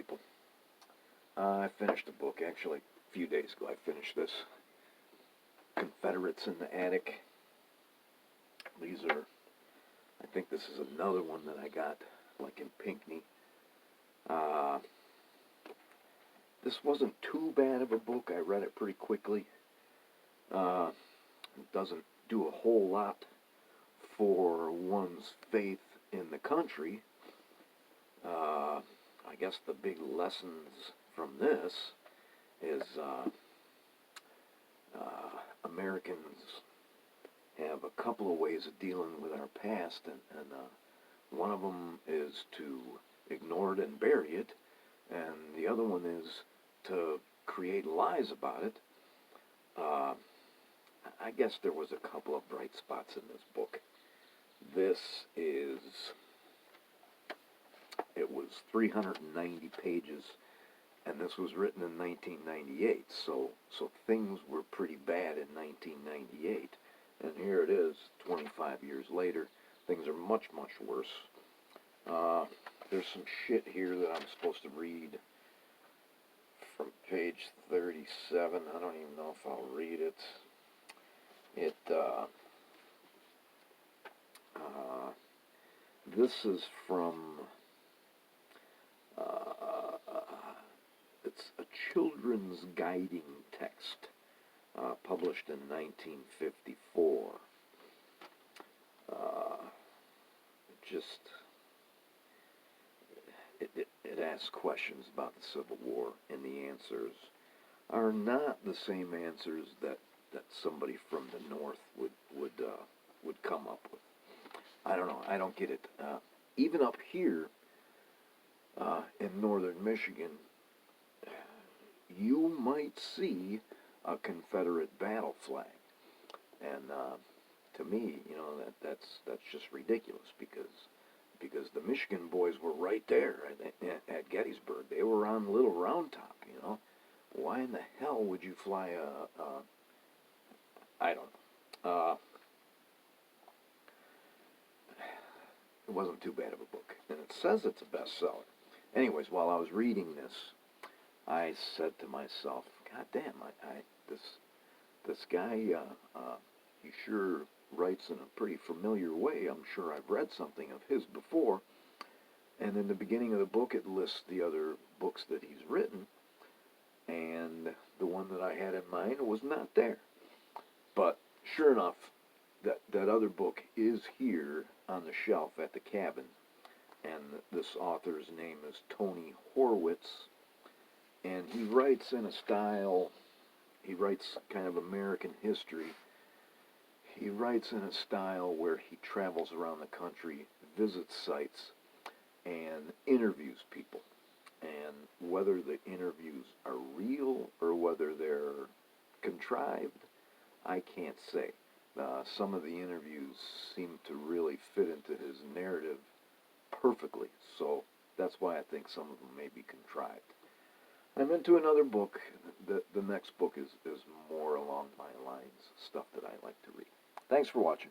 people. I finished a book, actually, a few days ago. I finished this. Confederates in the Attic. These are, I think this is another one that I got, like in Pinckney. This wasn't too bad of a book. I read it pretty quickly. It doesn't do a whole lot for one's faith in the country. I guess the big lessons from this is Americans have a couple of ways of dealing with our past, and one of them is to ignore it and bury it, and the other one is to create lies about it. I guess there was a couple of bright spots in this book. It was 390 pages, and this was written in 1998, so things were pretty bad in 1998, and here it is, 25 years later. Things are much, much worse. There's some shit here that I'm supposed to read from page 37. I don't even know if I'll read it. This is from, it's a children's guiding text, published in 1954. It asks questions about the Civil War, and the answers are not the same answers that somebody from the North would come up with. I don't know. I don't get it. Even up here in northern Michigan, you might see a Confederate battle flag, and to me, that's just ridiculous because the Michigan boys were right there at Gettysburg. They were on Little Round Top. Why in the hell would you fly I don't know. It wasn't too bad of a book, and it says it's a bestseller. Anyways, while I was reading this, I said to myself, "God damn, this guy, he sure writes in a pretty familiar way. I'm sure I've read something of his before." And in the beginning of the book, it lists the other books that he's written, and the one that I had in mind was not there. But sure enough, that other book is here on the shelf at the cabin, and this author's name is Tony Horwitz, and he writes in a style, he writes kind of American history. He writes in a style where he travels around the country, visits sites, and interviews people. And whether the interviews are real or whether they're contrived, I can't say. Some of the interviews seem to really fit into his narrative perfectly, so that's why I think some of them may be contrived. I'm into another book. The next book is more along my lines, stuff that I like to read. Thanks for watching.